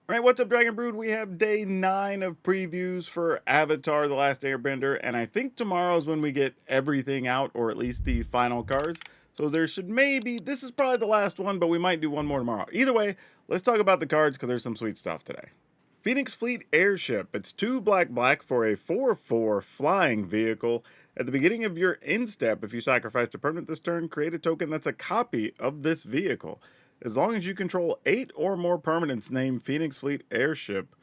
All right, what's up, Dragon Brood? We have day 9 of previews for Avatar: The Last Airbender, and I think tomorrow is when we get everything out, or at least the final cards. So there should maybe, this is probably the last one, but we might do one more tomorrow. Either way, let's talk about the cards because there's some sweet stuff today. Phoenix Fleet Airship. It's 2 black for a 4/4 flying vehicle. At the beginning of your end step, if you sacrifice a permanent this turn, create a token that's a copy of this vehicle. As long as you control 8 or more permanents named Phoenix Fleet Airship,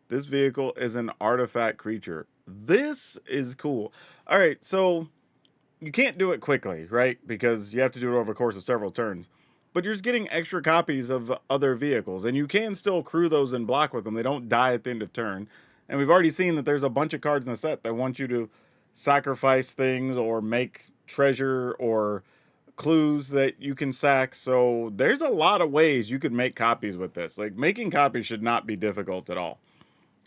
this vehicle is an artifact creature. This is cool. All right, so you can't do it quickly, right? Because you have to do it over the course of several turns. But you're just getting extra copies of other vehicles, and you can still crew those and block with them. They don't die at the end of turn. And we've already seen that there's a bunch of cards in the set that want you to sacrifice things or make treasure or clues that you can sack. So there's a lot of ways you could make copies with this. Like, making copies should not be difficult at all.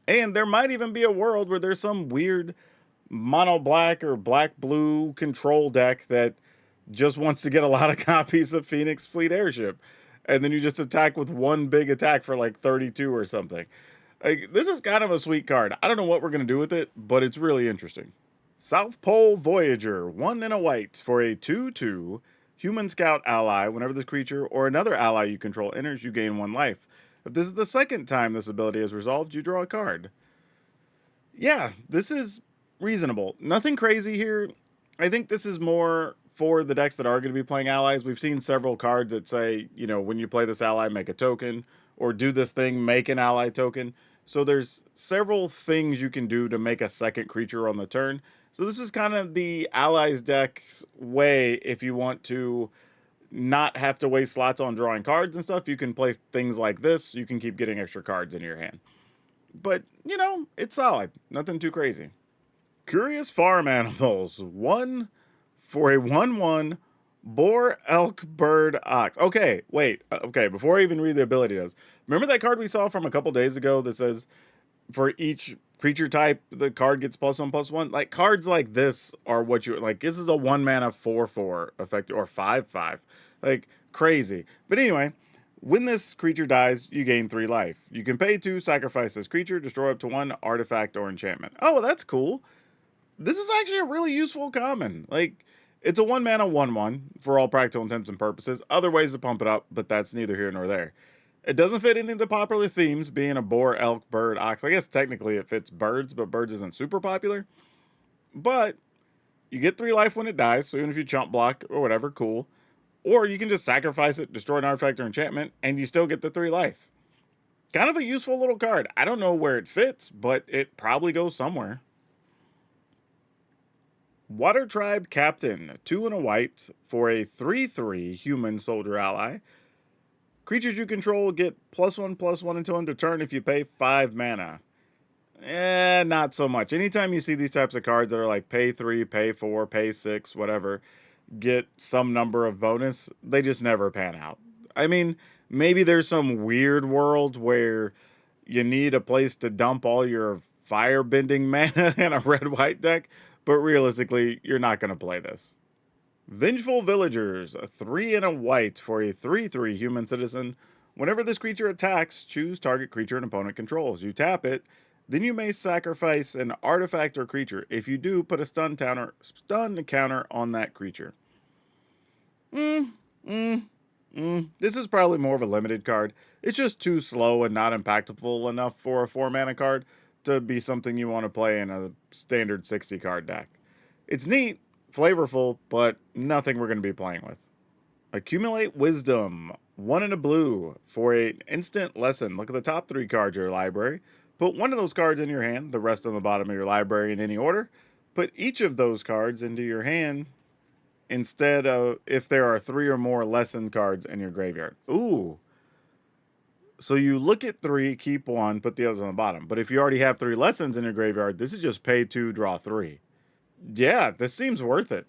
And there might even be a world where there's some weird mono black or black blue control deck that just wants to get a lot of copies of Phoenix Fleet Airship. And then you just attack with one big attack for like 32 or something. Like, this is kind of a sweet card. I don't know what we're going to do with it, but it's really interesting. South Pole Voyager, 1 and a white for a 2/2 human scout ally. Whenever this creature or another ally you control enters, you gain 1 life. If this is the second time this ability is resolved, you draw a card. Yeah, this is reasonable. Nothing crazy here. I think this is more for the decks that are going to be playing allies. We've seen several cards that say, you know, when you play this ally, make a token, or do this thing, make an ally token. So there's several things you can do to make a second creature on the turn. So this is kind of the allies deck's way if you want to not have to waste slots on drawing cards and stuff. You can play things like this. You can keep getting extra cards in your hand. But, you know, it's solid. Nothing too crazy. Curious Farm Animals. 1 for a 1/1 boar, elk, bird, ox. Okay, wait. Okay, before I even read the ability does. Remember that card we saw from a couple days ago that says for each creature type, the card gets +1/+1? Like, cards like this are what you like. This is a 1 mana 4/4 effect, or 5/5. Like, crazy. But anyway, when this creature dies, you gain 3 life. You can pay 2, sacrifice this creature, destroy up to 1 artifact or enchantment. Oh, that's cool. This is actually a really useful common. Like, it's a 1 mana 1/1 for all practical intents and purposes. Other ways to pump it up, but that's neither here nor there. It doesn't fit any of the popular themes, being a boar, elk, bird, ox. I guess technically it fits birds, but birds isn't super popular. But you get 3 life when it dies, so even if you chump block or whatever, cool. Or you can just sacrifice it, destroy an artifact or enchantment, and you still get the 3 life. Kind of a useful little card. I don't know where it fits, but it probably goes somewhere. Water Tribe Captain, 2 and a white for a 3/3 human soldier ally. Creatures you control get +1/+1 until end of turn if you pay 5 mana. Not so much. Anytime you see these types of cards that are like pay 3, pay 4, pay 6, whatever, get some number of bonus, they just never pan out. I mean, maybe there's some weird world where you need a place to dump all your firebending mana in a red-white deck, but realistically, you're not going to play this. Vengeful Villagers, a 3 and a white for a 3/3 human citizen. Whenever this creature attacks, choose target creature an opponent controls. You tap it, then you may sacrifice an artifact or creature. If you do, put a stun counter on that creature. This is probably more of a limited card. It's just too slow and not impactful enough for a 4 mana card to be something you want to play in a standard 60 card deck. It's neat, flavorful, but nothing we're going to be playing with. Accumulate Wisdom, 1 and a blue for an instant lesson. Look at the top 3 cards of your library. Put one of those cards in your hand, the rest on the bottom of your library in any order. Put each of those cards into your hand instead of if there are 3 or more lesson cards in your graveyard. Ooh. So you look at 3, keep 1, put the others on the bottom. But if you already have 3 lessons in your graveyard, this is just pay 2, draw 3. Yeah, this seems worth it.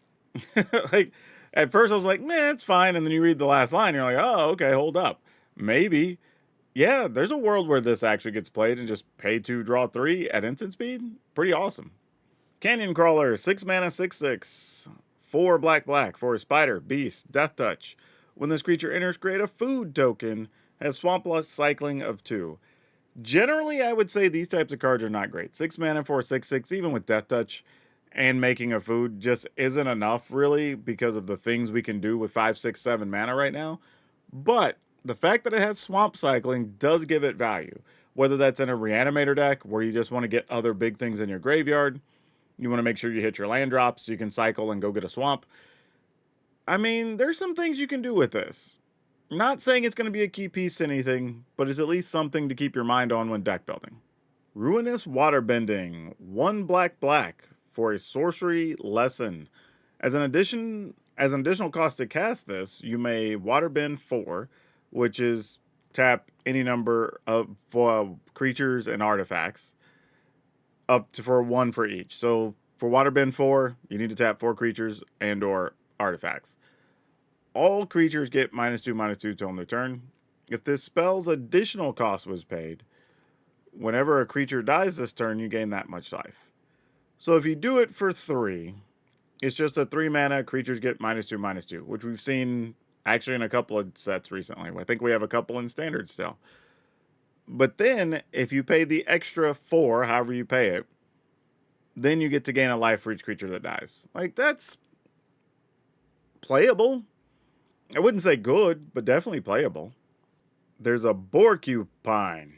Like, at first I was like, man, it's fine. And then you read the last line, you're like, oh, okay, hold up. Maybe. Yeah, there's a world where this actually gets played and just pay 2, draw 3 at instant speed. Pretty awesome. Canyon Crawler, 6 mana, 6/6. 4 black for a spider, beast, death touch. When this creature enters, create a food token. Has swamp loss cycling of 2. Generally, I would say these types of cards are not great. 6 mana for 6/6, even with Death Touch and making a food, just isn't enough really because of the things we can do with 5, 6, 7 mana right now. But the fact that it has swamp cycling does give it value. Whether that's in a reanimator deck where you just want to get other big things in your graveyard, you want to make sure you hit your land drops so you can cycle and go get a swamp. I mean, there's some things you can do with this. Not saying it's going to be a key piece to anything, but it's at least something to keep your mind on when deck building. Ruinous waterbending, 1 black black for a sorcery lesson. As an additional cost to cast this, you may waterbend 4, which is tap any number of creatures and artifacts up to for 1 for each. So for waterbend 4, you need to tap 4 creatures and or artifacts. All creatures get -2/-2 till their turn. If this spell's additional cost was paid, whenever a creature dies this turn, you gain that much life. So if you do it for 3, it's just a 3 mana, creatures get -2/-2, which we've seen actually in a couple of sets recently. I think we have a couple in standard still. But then, if you pay the extra 4, however you pay it, then you get to gain a life for each creature that dies. Like, that's playable. I wouldn't say good, but definitely playable. There's a Boar-q-pine.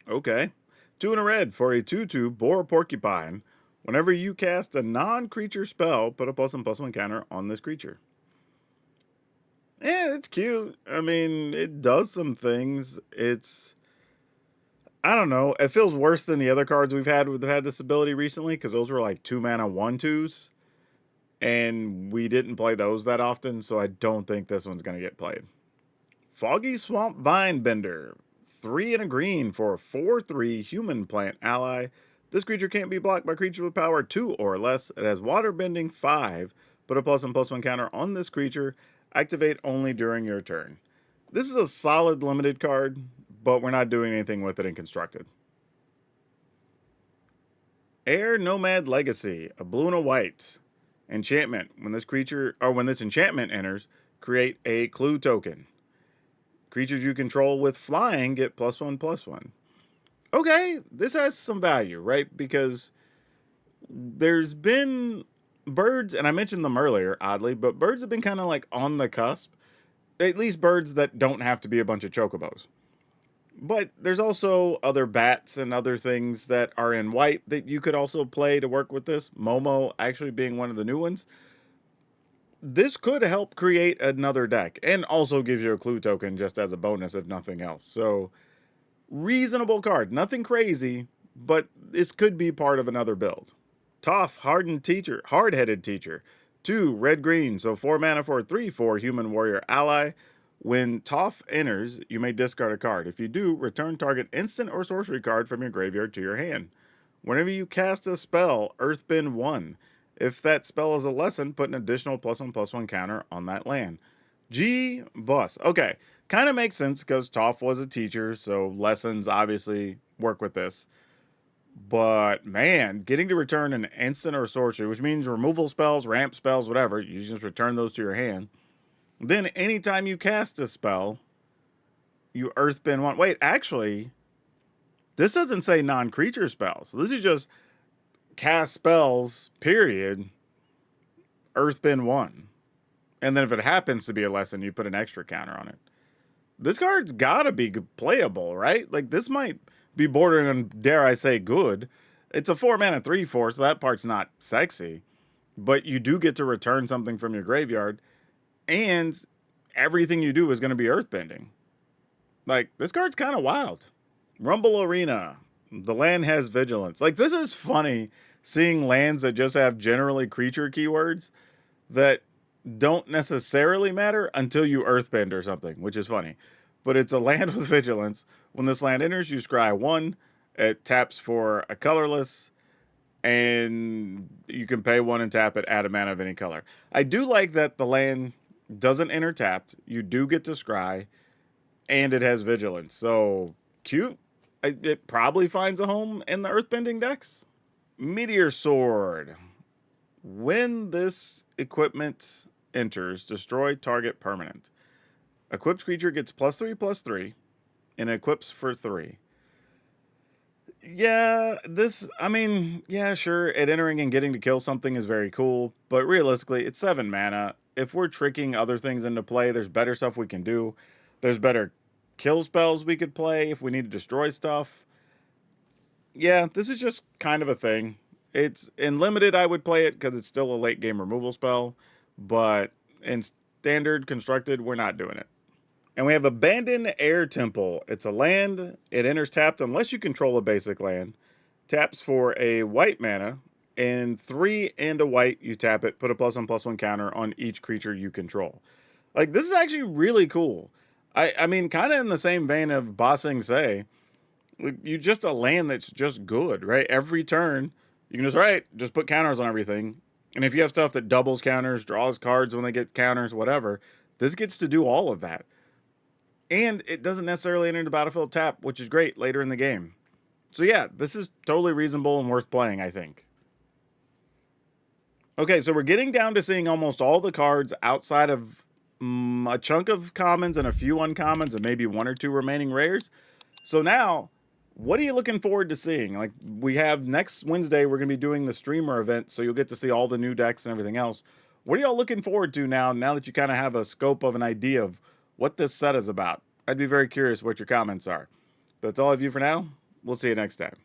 Okay. 2 in a red for a 2/2 Boar-q-pine. Whenever you cast a non-creature spell, put a +1/+1 counter on this creature. Yeah, it's cute. I mean, it does some things. I don't know. It feels worse than the other cards we've had this ability recently, because those were like 2 mana 1/2s. And we didn't play those that often, so I don't think this one's going to get played. Foggy Swamp Vinebender. 3 and a green for a 4/3 human plant ally. This creature can't be blocked by creatures with power 2 or less. It has waterbending 5. Put a +1/+1 counter on this creature. Activate only during your turn. This is a solid limited card, but we're not doing anything with it in constructed. Air Nomad Legacy, a blue and a white. Enchantment. When this enchantment enters, create a clue token. Creatures you control with flying get +1/+1. Okay, this has some value, right? Because there's been birds, and I mentioned them earlier, oddly, but birds have been kind of like on the cusp. At least birds that don't have to be a bunch of chocobos. But there's also other bats and other things that are in white that you could also play to work with this. Momo actually being one of the new ones. This could help create another deck and also gives you a clue token just as a bonus, if nothing else. So, reasonable card. Nothing crazy, but this could be part of another build. Toph, hardheaded teacher. 2 red-green, so 4 mana for a 3/4 human warrior ally. When Toph enters, you may discard a card. If you do, return target instant or sorcery card from your graveyard to your hand. Whenever you cast a spell, earthbend 1. If that spell is a lesson, put an additional +1/+1 counter on that land. G bus. Okay, kind of makes sense because Toph was a teacher, so lessons obviously work with this. But man, getting to return an instant or sorcery, which means removal spells, ramp spells, whatever, you just return those to your hand. Then anytime you cast a spell, you earthbend 1. Wait, actually, this doesn't say non-creature spells. This is just cast spells, period, earthbend 1. And then if it happens to be a lesson, you put an extra counter on it. This card's gotta be playable, right? Like, this might be bordering on, dare I say, good. It's a 4 mana 3/4, so that part's not sexy. But you do get to return something from your graveyard, and everything you do is going to be earthbending. Like, this card's kind of wild. Rumble Arena. The land has vigilance. Like, this is funny seeing lands that just have generally creature keywords that don't necessarily matter until you earthbend or something, which is funny. But it's a land with vigilance. When this land enters, you scry 1. It taps for a colorless, and you can pay 1 and tap it, add a mana of any color. I do like that the land doesn't enter tapped. You do get to scry, and it has vigilance. So, cute. It probably finds a home in the earthbending decks. Meteor Sword. When this equipment enters, destroy target permanent. Equipped creature gets +3/+3. and equips for 3. Yeah, I mean, yeah, sure, at entering and getting to kill something is very cool, but realistically, it's 7 mana. If we're tricking other things into play, there's better stuff we can do. There's better kill spells we could play if we need to destroy stuff. Yeah, this is just kind of a thing. It's in limited, I would play it because it's still a late game removal spell, but in standard constructed, we're not doing it. And we have Abandoned Air Temple. It's a land. It enters tapped unless you control a basic land. Taps for a white mana. And 3 and a white, you tap it, put a +1/+1 counter on each creature you control. Like, this is actually really cool. I mean, kind of in the same vein of Ba Sing Se. You just a land that's just good, right? Every turn, you can just put counters on everything. And if you have stuff that doubles counters, draws cards when they get counters, whatever, this gets to do all of that. And it doesn't necessarily enter the battlefield tap, which is great later in the game. So yeah, this is totally reasonable and worth playing, I think. Okay, so we're getting down to seeing almost all the cards outside of a chunk of commons and a few uncommons and maybe 1 or 2 remaining rares. So now, what are you looking forward to seeing? Like, we have next Wednesday, we're going to be doing the streamer event, so you'll get to see all the new decks and everything else. What are y'all looking forward to now that you kind of have a scope of an idea of what this set is about? I'd be very curious what your comments are. But that's all I have you for now. We'll see you next time.